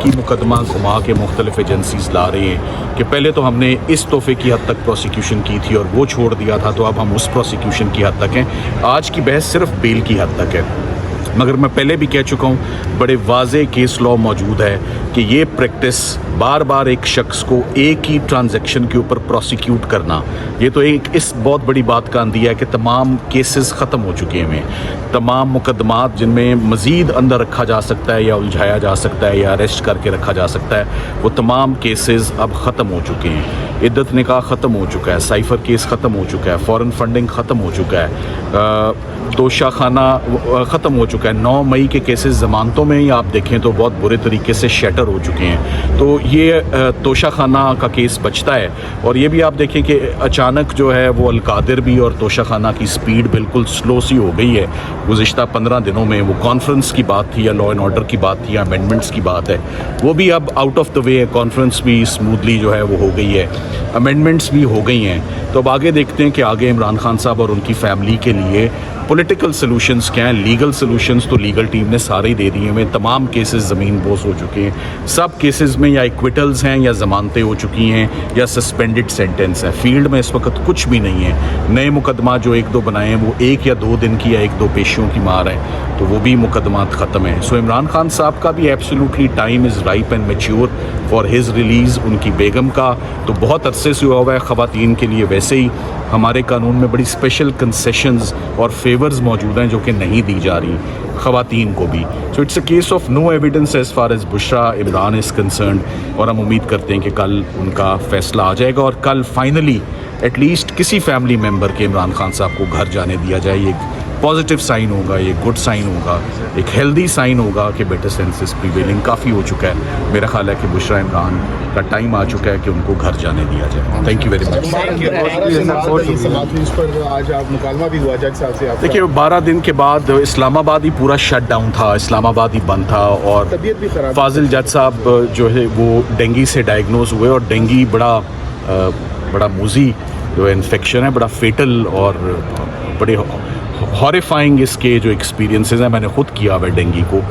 की मुकदमा घुमा के मुख्तलिफ एजेंसीज ला रही हैं कि पहले तो हमने इस तोहफे की हद तक प्रोसिक्यूशन की थी और वो छोड़ दिया था, तो अब हम उस प्रोसिक्यूशन की हद तक हैं। आज की बहस सिर्फ बेल की हद तक है, मगर मैं पहले भी कह चुका हूँ, बड़े वाज़े केस लॉ मौजूद है कि ये प्रैक्टिस बार बार एक शख्स को एक ही ट्रांजैक्शन के ऊपर प्रोसिक्यूट करना, ये तो एक इस बहुत बड़ी बात का अंदिया है कि तमाम केसेस ख़त्म हो चुके हैं। तमाम मुकदमात जिनमें मज़ीद अंदर रखा जा सकता है या उलझाया जा सकता है या अरेस्ट करके रखा जा सकता है, वो तमाम केसेस अब ख़त्म हो चुके हैं। इद्दत निकाह ख़त्म हो चुका है, साइफ़र केस ख़त्म हो चुका है, फ़ॉरेन फंडिंग ख़त्म हो चुका है, तोशा खाना ख़त्म हो चुका है। 9 मई के केसेस ज़मानतों में ही आप देखें तो बहुत बुरे तरीके से शटर हो चुके हैं। तो ये तोशा खाना का केस बचता है। और ये भी आप देखें कि अचानक जो है वो अलकादिर भी और तोशा खाना की स्पीड बिल्कुल स्लो सी हो गई है गुज़िश्ता 15 दिनों में। वो कॉन्फ्रेंस की बात थी या लॉ एंड ऑर्डर की बात थी या अमेंडमेंट्स की बात है, वो भी अब आउट ऑफ द वे है। कॉन्फ्रेंस भी स्मूथली जो है वो हो गई है, अमेंडमेंट्स भी हो गई हैं। तो अब आगे देखते हैं कि आगे इमरान खान साहब और उनकी फैमिली के लिए पॉलिटिकल सॉल्यूशंस क्या हैं। लीगल सॉल्यूशंस तो लीगल टीम ने सारे ही दे दिए हैं। तमाम केसेस ज़मीन बोस हो चुके हैं। सब केसेस में या इक्विटल्स हैं या ज़मानतें हो चुकी हैं या सस्पेंडेड सेंटेंस है। फील्ड में इस वक्त कुछ भी नहीं है। नए मुकदमा जो 1-2 बनाए हैं वो 1 या 2 दिन की या 1-2 पेशियों की मार है, तो वो भी मुकदमात ख़त्म है। सो इमरान खान साहब का भी absolutely time is ripe and mature for his release. उनकी बेगम का तो बहुत अरसे से हुआ है। ख़वातीन के लिए वैसे ही हमारे कानून में बड़ी स्पेशल कंसेशंस और फेवर्स मौजूद हैं जो कि नहीं दी जा रही ख़वातीन को भी। So it's a case of no evidence as far as Bushra Imran is concern. और हम उम्मीद करते हैं कि कल उनका फ़ैसला आ जाएगा और कल फाइनली एटलीस्ट किसी फैमिली मेम्बर के इमरान खान साहब को घर जाने दिया जाए। ये पॉजिटिव साइन होगा, ये गुड साइन होगा, एक हेल्दी साइन होगा कि बेटर सेंसेस प्रिवेलिंग काफ़ी हो चुका है। मेरा ख्याल है कि बुशरा इमरान का टाइम आ चुका है कि उनको घर जाने दिया जाए। Thank you very much. देखिए 12 दिन के बाद इस्लामाबाद ही पूरा शट डाउन था, इस्लामाबाद ही बंद था और फाजिल जज साहब जो है वो डेंगी से डायग्नोज हुए और डेंगी बड़ा मूजी जो इन्फेक्शन है, बड़ा फेटल और बड़े हॉरिफाइंग इसके जो एक्सपीरियंसेस हैं, मैंने ख़ुद किया हुआ डेंगी को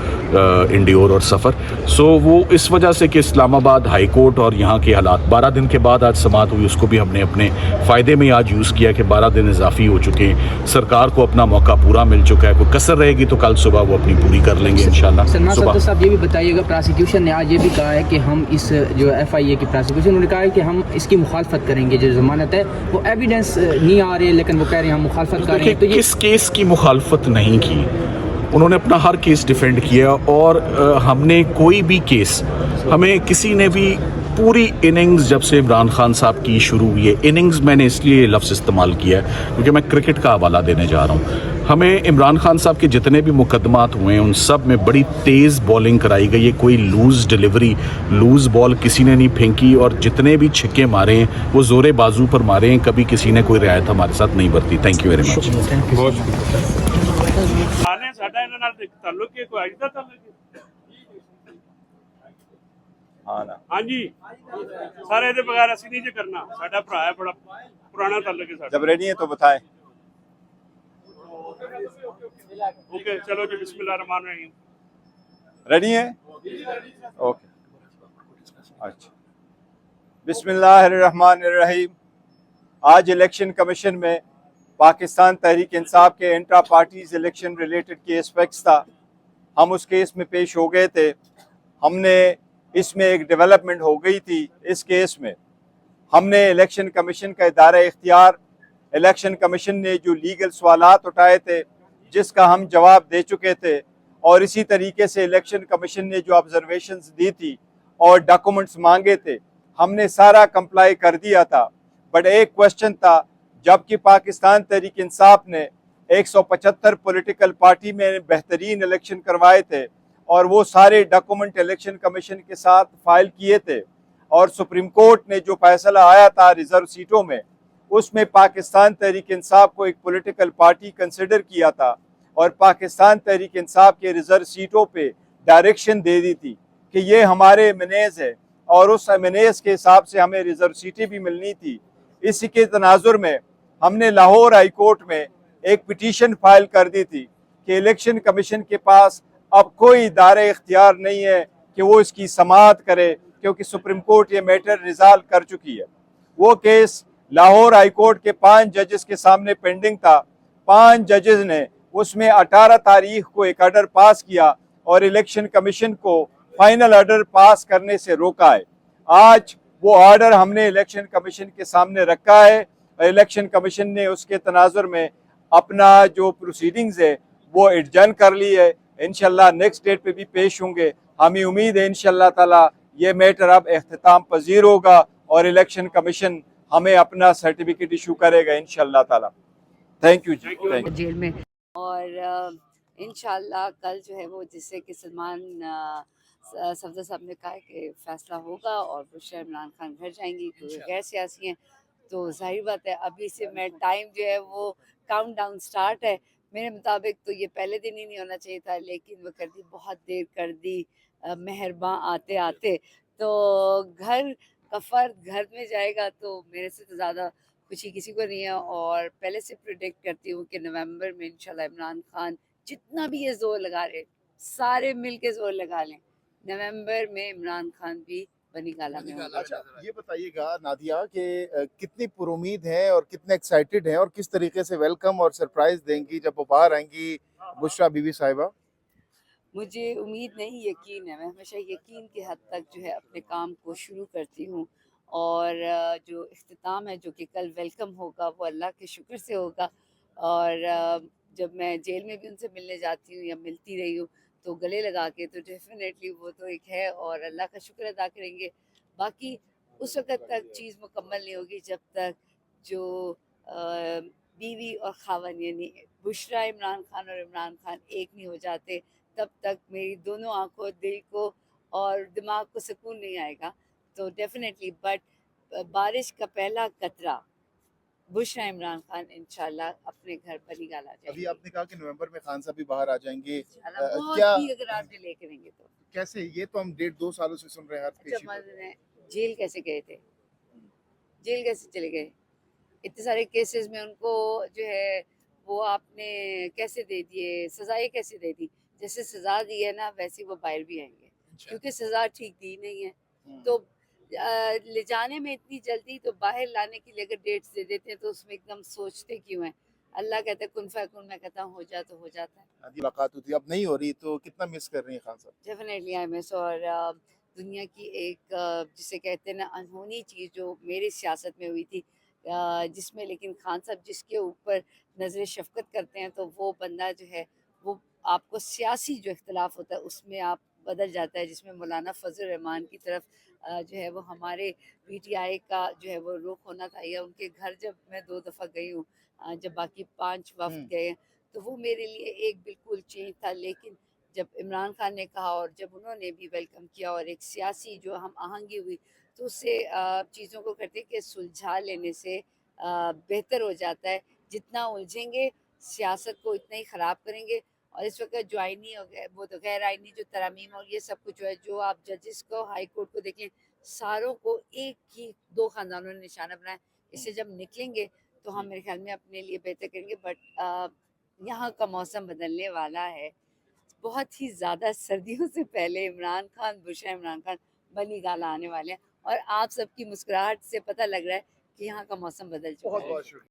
इंड्योर और सफ़र। सो वो इस वजह से कि इस्लामाबाद हाई कोर्ट और यहाँ के हालात 12 दिन के बाद आज समाअत हुई, उसको भी हमने अपने फ़ायदे में आज यूज़ किया कि 12 दिन इजाफी हो चुके हैं। सरकार को अपना मौका पूरा मिल चुका है। कोई कसर रहेगी तो कल सुबह वो अपनी पूरी कर लेंगे इंशाल्लाह। सलमान साहब ये भी बताइएगा, प्रोसिक्यूशन ने आज ये भी कहा है कि हम इस जो FIA की प्रोसिक्यूशन, उन्होंने कहा है कि हम इसकी मुखालफत करेंगे। जो ज़मानत है वो एविडेंस नहीं आ रही है, लेकिन वो कह रहे हैं हम मुखालफत कर रहे हैं। तो किस केस की मुखालफत नहीं की? उन्होंने अपना हर केस डिफेंड किया और हमने कोई भी केस, हमें किसी ने भी पूरी इनिंग्स जब से इमरान खान साहब की शुरू हुई है, इनिंग्स मैंने इसलिए लफ्ज़ इस्तेमाल किया है क्योंकि मैं क्रिकेट का हवाला देने जा रहा हूँ। हमें इमरान खान साहब के जितने भी मुकदमात हुए हैं उन सब में बड़ी तेज़ बॉलिंग कराई गई है। कोई लूज़ डिलीवरी, लूज़ बॉल किसी ने नहीं फेंकी और जितने भी छिक्के मारे हैं वो ज़ोरे बाजू पर मारे हैं। कभी किसी ने कोई रियायत हमारे साथ नहीं बरती। Thank you very much. ਸਾਡਾ ਇਹਨਾਂ ਨਾਲ ਤਾਲੁਕ ਹੈ, ਕੋਈ ਅੱਜ ਦਾ ਤਾਲੁਕ ਹੈ? ਹਾਂ ਨਾ, ਹਾਂਜੀ ਸਾਰੇ ਇਹਦੇ ਬਗੈਰ ਅਸੀਂ ਨਹੀਂ ਜੇ ਕਰਨਾ। ਸਾਡਾ ਭਰਾ ਹੈ, ਬੜਾ ਪੁਰਾਣਾ ਤਾਲੁਕ ਹੈ ਸਾਡਾ। जब रेडी है तो बताएं। ओके चलो जी, बिस्मिल्लाहिर्रहमानिर्रहीम। रेडी है? ओके अच्छा। बिस्मिल्लाहिर्रहमानिर्रहीम। आज इलेक्शन कमीशन में पाकिस्तान तहरीक इंसाफ के intra parties election related case fax था। हम उस केस में पेश हो गए थे। हमने इसमें एक डेवलपमेंट हो गई थी। इस केस में हमने इलेक्शन कमीशन का इदारा इख्तियार, इलेक्शन कमीशन ने जो लीगल सवालात उठाए थे जिसका हम जवाब दे चुके थे, और इसी तरीके से इलेक्शन कमीशन ने जो ऑब्जर्वेशंस दी थी और डॉक्यूमेंट्स मांगे थे, हमने सारा कंप्लाई कर दिया था। बट एक क्वेश्चन था, जबकि पाकिस्तान तहरीक इंसाफ ने 175 पॉलिटिकल पार्टी में बेहतरीन इलेक्शन करवाए थे और वो सारे डॉक्यूमेंट इलेक्शन कमीशन के साथ फाइल किए थे, और सुप्रीम कोर्ट ने जो फैसला आया था रिजर्व सीटों में, उसमें पाकिस्तान तहरीक इंसाफ को एक पॉलिटिकल पार्टी कंसिडर किया था और पाकिस्तान तहरीक इंसाफ के रिजर्व सीटों पे डायरेक्शन दे दी थी कि ये हमारे मैनेज है और उस मैनेज के हिसाब से हमें रिजर्व सीटें भी मिलनी थी। इसी के तनाजुर में हमने लाहौर हाई कोर्ट में एक पिटीशन फाइल कर दी थी कि इलेक्शन कमीशन के पास अब कोई इदारे इख्तियार नहीं है कि वो इसकी समाअत करे, क्योंकि सुप्रीम कोर्ट ये मैटर रिजॉल्व कर चुकी है। वो केस लाहौर हाई कोर्ट के 5 जजेस के सामने पेंडिंग था। 5 जजेस ने उसमें 18 तारीख को एक ऑर्डर पास किया और इलेक्शन कमीशन को फाइनल ऑर्डर पास करने से रोका है। आज वो ऑर्डर हमने इलेक्शन कमीशन के सामने रखा है और इलेक्शन कमीशन ने उसके तनाजुर में अपना जो प्रोसीडिंग्स है वो एडजर्न कर ली है। इंशाल्लाह नेक्स्ट डेट पे भी पेश होंगे। हमें उम्मीद है इंशाल्लाह ताला ये मैटर अब इख्तिताम पजीर होगा और इलेक्शन कमीशन हमें अपना सर्टिफिकेट इशू करेगा इंशाल्लाह ताला। Thank you ji, thank you. Jail में। और इंशाल्लाह कल जो है वो जिससे कि सलमान सफदर साहब ने कहा है कि फैसला होगा और बुशरा इमरान खान घर जाएंगी क्योंकि गैर सियासी हैं, तो जाहिर बात है अभी से मैं टाइम जो है वो काउंट डाउन स्टार्ट है। मेरे मुताबिक तो ये पहले दिन ही नहीं होना चाहिए था, लेकिन वो कर दी, बहुत देर कर दी मेहरबान आते आते। तो घर का फर्द घर में जाएगा तो मेरे से तो ज़्यादा खुशी किसी को नहीं है। और पहले से प्रिडिक्ट करती हूँ कि नवंबर में इंशाल्लाह इमरान खान जितना भी ये जोर लगा रहे, सारे मिल के जोर लगा लें, नवंबर में इमरान खान भी बनी गाला में होगा। अच्छा, ये बताइएगा नादिया कि कितनी पुरुमीद हैं और कितने एक्साइटेड हैं और किस तरीके से वेलकम और सरप्राइज देंगी जब वो बाहर आएंगी बुशरा बीबी साहिबा? मुझे उम्मीद नहीं, यकीन है। मैं हमेशा यकीन की हद तक जो है अपने काम को शुरू करती हूँ और जो इख्तिताम है जो कि कल वेलकम होगा वो अल्लाह के शुक्र से होगा। और जब मैं जेल में भी उनसे मिलने जाती हूँ या मिलती रही हूँ तो गले लगा के, तो डेफिनेटली वो तो एक है और अल्लाह का शुक्र अदा करेंगे। बाकी उस वक़्त तक चीज़ मुकम्मल नहीं होगी जब तक जो बीवी और खावन यानी बुशरा इमरान खान और इमरान खान एक नहीं हो जाते, तब तक मेरी दोनों आँखों, दिल को और दिमाग को सुकून नहीं आएगा। तो डेफिनेटली बट बारिश का पहला कतरा बुशरा इमरान खान इंशाल्लाह अपने घर बनी गाला अभी जाएंगे। आपने कहा कि नवंबर में खान साहब भी बाहर आ जाएंगे। बहुत क्या ही अगर आप डिले करेंगे तो। कैसे? ये तो हम 1.5-2 सालों से सुन रहे हैं हर अच्छा, पेशी पर। मैं जेल कैसे गए थे, जेल कैसे चले गए? इतने सारे केसेस में उनको जो है वो आपने कैसे दे दिए, सजाएं कैसे दे दी? जैसे सजा दी है ना वैसे वो बाहर भी आएंगे, क्योंकि सजा ठीक दी नहीं है। तो ले जाने में इतनी जल्दी, तो बाहर लाने के लिए अगर डेट्स दे देते हैं तो उसमें एकदम सोचते क्यों हैं? अल्लाह कहता है कुन फयकुन, मैं कहता हूँ हो जा तो हो जाता है। आदि मुलाकात होती है, अब नहीं हो रही, तो कितना मिस कर रही हैं खान साहब? Definitely I miss. और दुनिया की एक जिसे कहते हैं ना अनहोनी चीज़ जो मेरी सियासत में हुई थी, जिसमें लेकिन खान साहब जिसके ऊपर नज़र शफ़क़त करते हैं, तो वो बंदा जो है वो आपको सियासी जो इख्तलाफ होता है उसमें आप बदल जाता है। जिसमें मौलाना फजल रहमान की तरफ जो है वो हमारे पीटीआई का जो है वो रुख होना था, या उनके घर जब मैं 2 दफ़ा गई हूँ, जब बाकी 5 वफ़द गए हैं, तो वो मेरे लिए एक बिल्कुल चेंज था। लेकिन जब इमरान खान ने कहा और जब उन्होंने भी वेलकम किया और एक सियासी जो हम आहंगी हुई, तो उससे चीज़ों को कहते हैं कि सुलझा लेने से बेहतर हो जाता है। जितना उलझेंगे सियासत को उतना ही ख़राब करेंगे। और इस वक्त जो आइनी हो गया वो तो गैर आइनी जो तरमीम और ये सब कुछ जो है, जो आप जजेस को हाई कोर्ट को देखें, सारों को एक ही 2 ख़ानदानों ने निशाना बनाया। इससे जब निकलेंगे तो हम मेरे ख्याल में अपने लिए बेहतर करेंगे। बट यहाँ का मौसम बदलने वाला है। बहुत ही ज़्यादा सर्दियों से पहले इमरान खान, बुशरा इमरान खान बनी गाला आने वाले हैं और आप सबकी मुस्कुराहट से पता लग रहा है कि यहाँ का मौसम बदल चुका है। बहुत बहुत शुक्रिया।